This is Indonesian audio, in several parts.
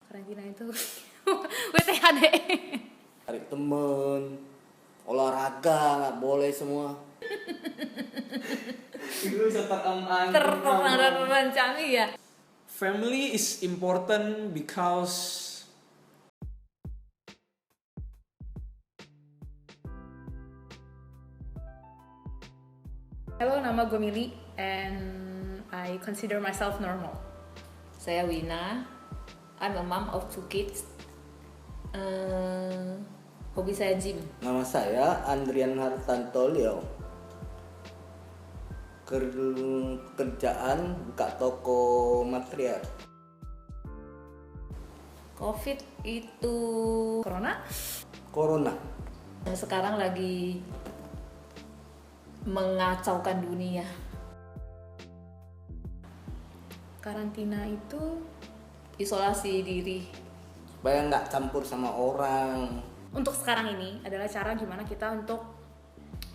karantina itu WTHD. Cari temen, olahraga nggak boleh semua. Itu bisa Terancam ya. Family is important because Halo, nama gue Mili and I consider myself normal. Saya Wina, I'm a mom of 2 kids. Hobi saya gym. Nama saya Andrian Hartanto Leo. Kerjaan buka toko material. Covid itu Corona? yang sekarang lagi mengacaukan dunia. Karantina itu Isolasi diri. Supaya nggak campur sama orang. untuk sekarang ini adalah cara gimana kita untuk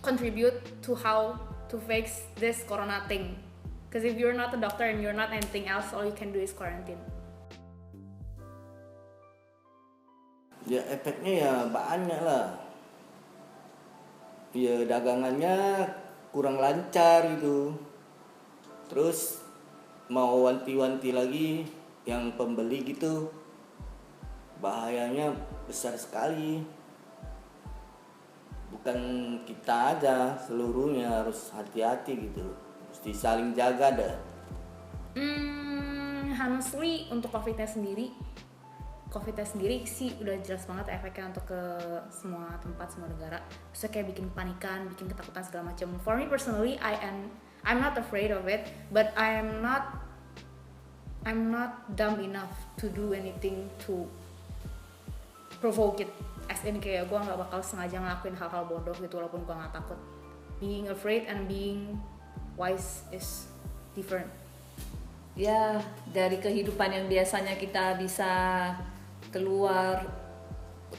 contribute to how to fix this corona thing. Because if you're not a doctor and you're not anything else, all you can do is quarantine. Ya efeknya ya banyak lah. Ya dagangannya kurang lancar gitu. Terus mau wanti-wanti lagi yang pembeli gitu, bahayanya besar sekali. Bukan kita aja, seluruhnya harus hati-hati gitu. Mesti saling jaga dah. Honestly, untuk COVID-nya sendiri sih udah jelas banget efeknya untuk ke semua tempat, semua negara. Bisa kayak bikin panikan, bikin ketakutan segala macam. For me personally, I'm not afraid of it, but I'm not dumb enough to do anything to provoke it. As in kayak gue nggak bakal sengaja ngelakuin hal-hal bodoh gitu walaupun gue nggak takut. Being afraid and being wise is different. Ya, dari kehidupan yang biasanya kita bisa keluar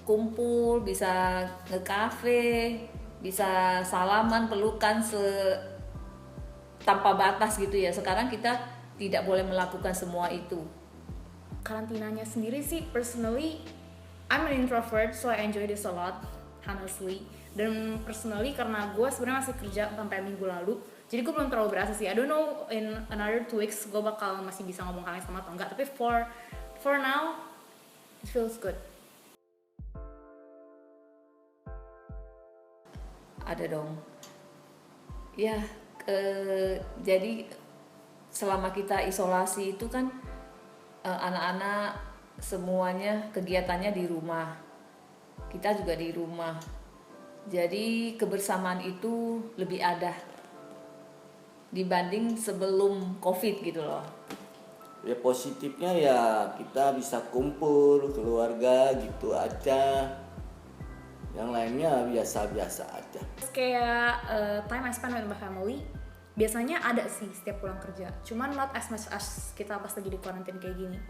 kumpul, bisa nge-cafe, bisa salaman, pelukan tanpa batas gitu ya. Sekarang kita tidak boleh melakukan semua itu. Karantinanya sendiri sih personally I'm an introvert, so I enjoy this a lot, honestly. Dan personally karena gue sebenarnya masih kerja sampai minggu lalu, jadi gue belum terlalu berasa sih. I don't know in another 2 weeks gue bakal masih bisa ngomong kalian sama atau enggak. Tapi for now, it feels good. Ada dong. Ya, jadi selama kita isolasi itu kan anak-anak semuanya kegiatannya di rumah. Kita juga di rumah. Jadi kebersamaan itu lebih ada dibanding sebelum COVID gitu loh. Ya positifnya ya kita bisa kumpul keluarga gitu aja. Yang lainnya biasa-biasa aja. Kayak time I spend with my family biasanya ada sih setiap pulang kerja. Cuman not as much as kita pas lagi di quarantine kayak gini.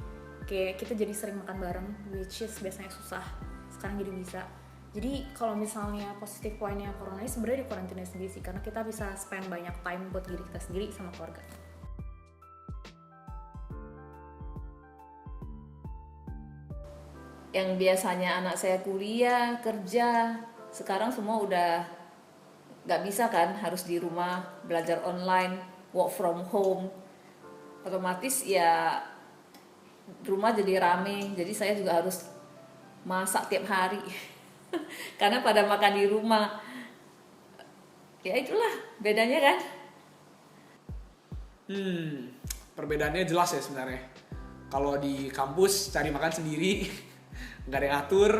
Kayak kita jadi sering makan bareng, which is biasanya susah. Sekarang jadi bisa. Jadi kalau misalnya positif poinnya corona ini sebenarnya di karantina sendiri sih, karena kita bisa spend banyak time buat diri kita sendiri sama keluarga. Yang biasanya anak saya kuliah, kerja, sekarang semua udah gak bisa kan, harus di rumah, belajar online, work from home. Otomatis ya rumah jadi rame, jadi saya juga harus masak tiap hari. Karena pada makan di rumah. Ya itulah bedanya kan. Perbedaannya jelas ya sebenarnya. Kalau di kampus cari makan sendiri, nggak ada yang ngatur,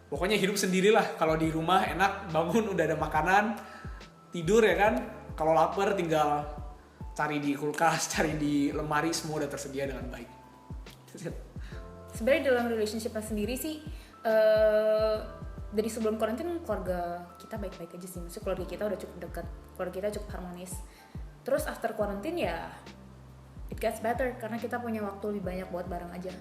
pokoknya hidup sendirilah. Kalau di rumah enak, bangun udah ada makanan, tidur ya kan. Kalau lapar tinggal cari di kulkas, cari di lemari, semua udah tersedia dengan baik. Sebenarnya dalam relationship-nya sendiri sih dari sebelum karantina keluarga kita baik-baik aja sih. Maksudnya keluarga kita udah cukup dekat, keluarga kita cukup harmonis. Terus after quarantine ya it gets better karena kita punya waktu lebih banyak buat bareng aja.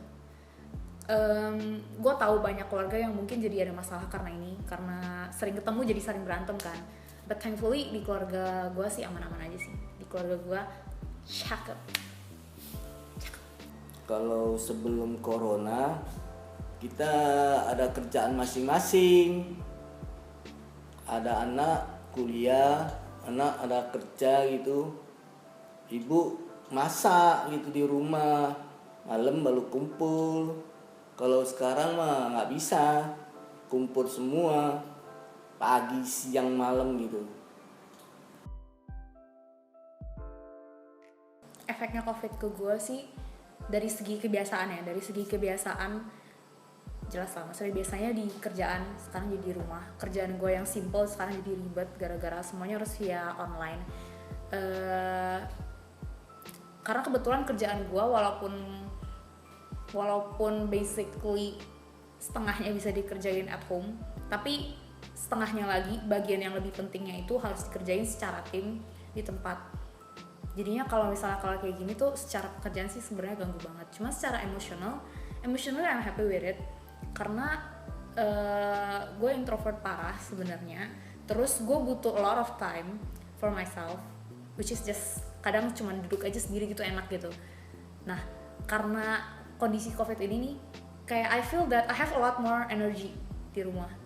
Gue tahu banyak keluarga yang mungkin jadi ada masalah karena ini, karena sering ketemu jadi sering berantem kan. But thankfully di keluarga gue sih aman-aman aja sih. Di keluarga gue cakep. Kalau sebelum corona kita ada kerjaan masing-masing, ada anak kuliah, anak ada kerja gitu, ibu masak gitu di rumah, malam baru kumpul. Kalau sekarang mah nggak bisa kumpul semua pagi siang malam gitu. Efeknya COVID ke gue sih dari segi kebiasaan ya, dari segi kebiasaan jelas lah. Maksudnya biasanya di kerjaan sekarang jadi di rumah, kerjaan gue yang simple sekarang jadi ribet gara-gara semuanya harus via online. Karena kebetulan kerjaan gue walaupun basically setengahnya bisa dikerjain at home, tapi setengahnya lagi bagian yang lebih pentingnya itu harus dikerjain secara tim di tempat. Jadinya kalau kayak gini tuh secara pekerjaan sih sebenarnya ganggu banget. Cuma secara emosional I'm happy with it karena gue introvert parah sebenarnya. Terus gue butuh a lot of time for myself, which is just kadang cuma duduk aja sendiri gitu enak gitu. Nah karena kondisi COVID ini nih, kayak I feel that I have a lot more energy di rumah.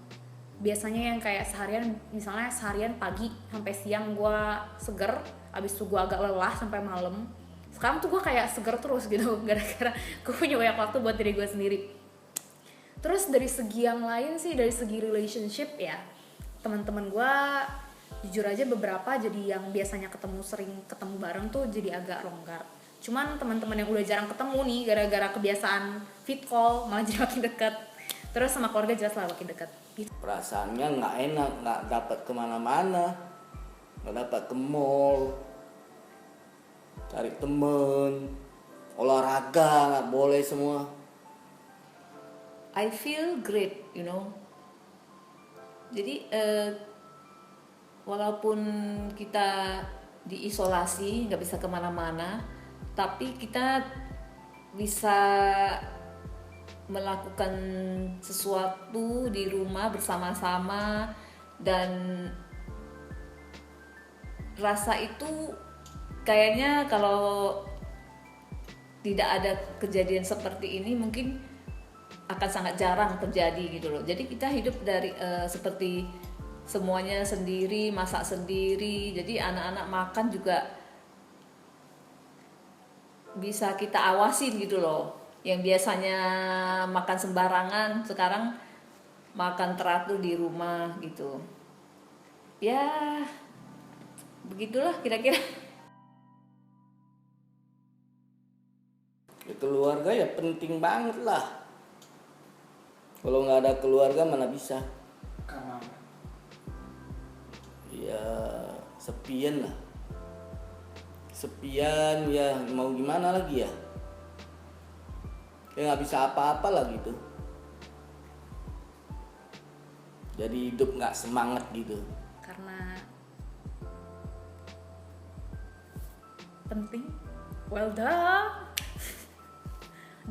Biasanya yang kayak seharian pagi sampai siang gue seger, abis itu gue agak lelah sampai malam. Sekarang tuh gue kayak seger terus gitu gara-gara gue punya banyak waktu buat diri gue sendiri. Terus dari segi yang lain sih, dari segi relationship ya, teman-teman gue jujur aja beberapa jadi yang biasanya sering ketemu bareng tuh jadi agak longgar. Cuman teman-teman yang udah jarang ketemu nih gara-gara kebiasaan fit call malah jadi makin dekat. Terus sama keluarga jelas lah makin dekat. Perasaannya nggak enak, nggak dapat kemana-mana, nggak dapat ke mall, cari temen, olahraga nggak boleh semua. I feel great, you know. Jadi walaupun kita diisolasi, nggak bisa kemana-mana, tapi kita bisa melakukan sesuatu di rumah bersama-sama, dan rasa itu kayaknya kalau tidak ada kejadian seperti ini mungkin akan sangat jarang terjadi gitu loh. Jadi kita hidup dari seperti semuanya sendiri, masak sendiri. Jadi anak-anak makan juga bisa kita awasin gitu loh. Yang biasanya makan sembarangan sekarang makan teratur di rumah gitu. Ya begitulah kira-kira. Ya, keluarga ya penting banget lah. Kalau nggak ada keluarga mana bisa. Karena Ya sepian lah. Sepian ya mau gimana lagi ya. Ya nggak bisa apa-apa lah gitu. Jadi hidup nggak semangat gitu. Karena penting. Well, duh,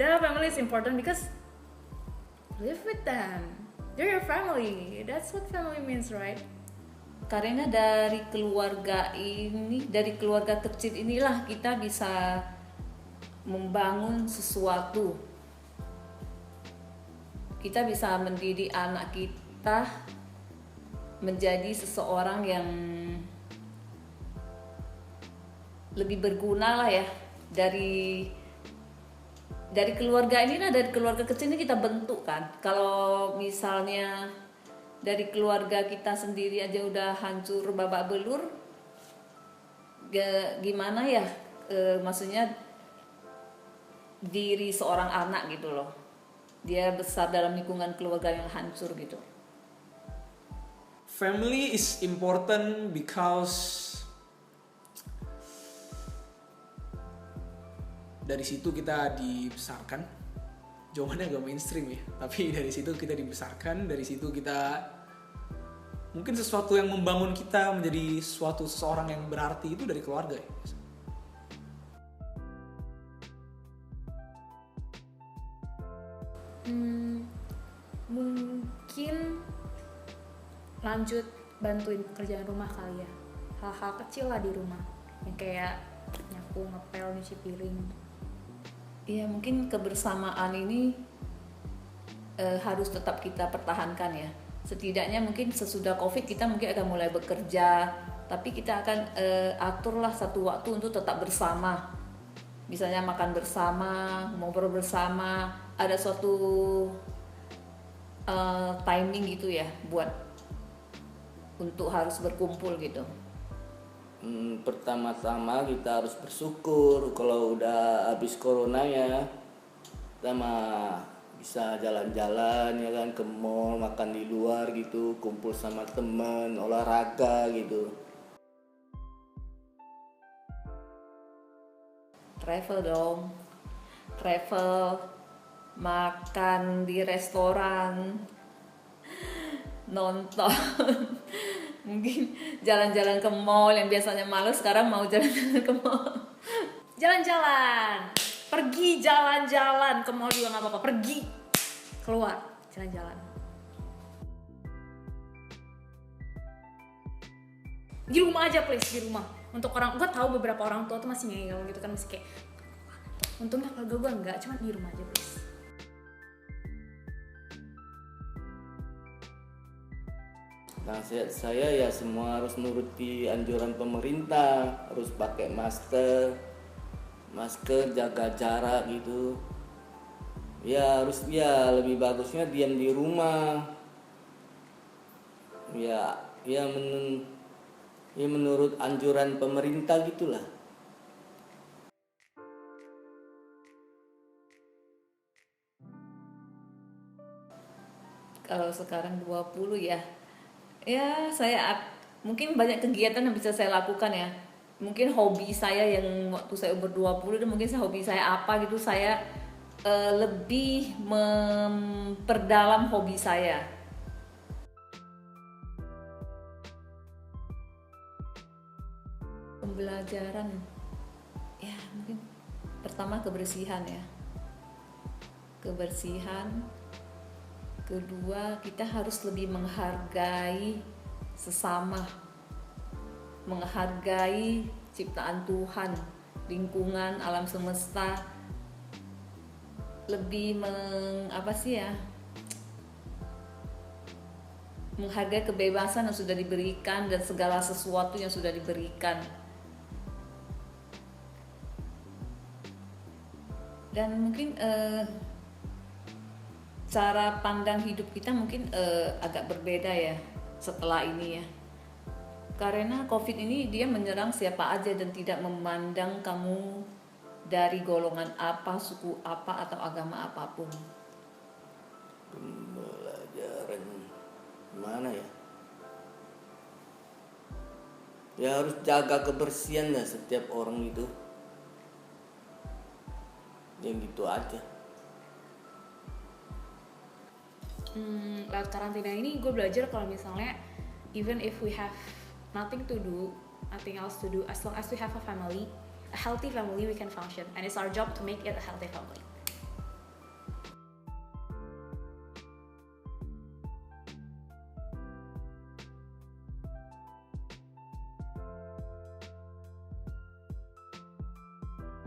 family is important because live with them. They're your family. That's what family means, right? Karena dari keluarga ini, dari keluarga kecil inilah kita bisa membangun sesuatu. Kita bisa mendidik anak kita menjadi seseorang yang lebih berguna lah ya. Dari keluarga ini, dari keluarga kecil ini kita bentuk kan. Kalau misalnya dari keluarga kita sendiri aja udah hancur babak belur, gimana ya maksudnya diri seorang anak gitu loh. Dia besar dalam lingkungan keluarga yang hancur gitu. family is important because dari situ kita dibesarkan. Jawabannya agak mainstream ya, tapi dari situ kita dibesarkan, dari situ kita mungkin sesuatu yang membangun kita menjadi seseorang yang berarti itu dari keluarga ya. Mungkin lanjut bantuin pekerjaan rumah kali ya, hal-hal kecil lah di rumah yang kayak nyapu, ngepel, nyuci piring. Ya mungkin kebersamaan ini harus tetap kita pertahankan ya. Setidaknya mungkin sesudah COVID kita mungkin akan mulai bekerja, tapi kita akan aturlah satu waktu untuk tetap bersama. Misalnya makan bersama, ngobrol bersama, ada suatu timing gitu ya buat untuk harus berkumpul gitu. Pertama-tama kita harus bersyukur kalau udah habis coronanya, kita mah bisa jalan-jalan ya kan, ke mall, makan di luar gitu, kumpul sama temen, olahraga gitu. Travel dong, travel, makan di restoran, nonton, mungkin jalan-jalan ke mall yang biasanya males sekarang mau jalan-jalan ke mall. Jalan-jalan, pergi jalan-jalan ke mall juga nggak apa-apa, pergi keluar jalan-jalan. Di rumah aja please, di rumah. Untuk orang, gue tahu beberapa orang tua tuh masih ngeyel gitu kan, masih kayak untungnya keluarga gue enggak, cuma di rumah aja please. Nasihat saya ya semua harus nuruti anjuran pemerintah, harus pakai masker, jaga jarak gitu. Ya harus, ya lebih bagusnya diam di rumah. Ya menurut anjuran pemerintah gitulah. Kalau sekarang 20 ya saya mungkin banyak kegiatan yang bisa saya lakukan ya. Mungkin hobi saya yang waktu saya umur 20 itu mungkin hobi saya apa gitu, saya lebih memperdalam hobi saya. Pembelajaran ya mungkin pertama kebersihan ya, kedua kita harus lebih menghargai sesama, menghargai ciptaan Tuhan, lingkungan, alam semesta, lebih menghargai kebebasan yang sudah diberikan dan segala sesuatu yang sudah diberikan. Dan mungkin cara pandang hidup kita mungkin agak berbeda ya setelah ini ya. Karena COVID ini dia menyerang siapa aja dan tidak memandang kamu dari golongan apa, suku apa, atau agama apapun. Pembelajaran mana ya? Ya harus jaga kebersihan lah setiap orang itu. Yang gitu aja. Lewat karantina ini gue belajar kalau misalnya even if we have nothing else to do, as long as we have a healthy family, we can function, and it's our job to make it a healthy family.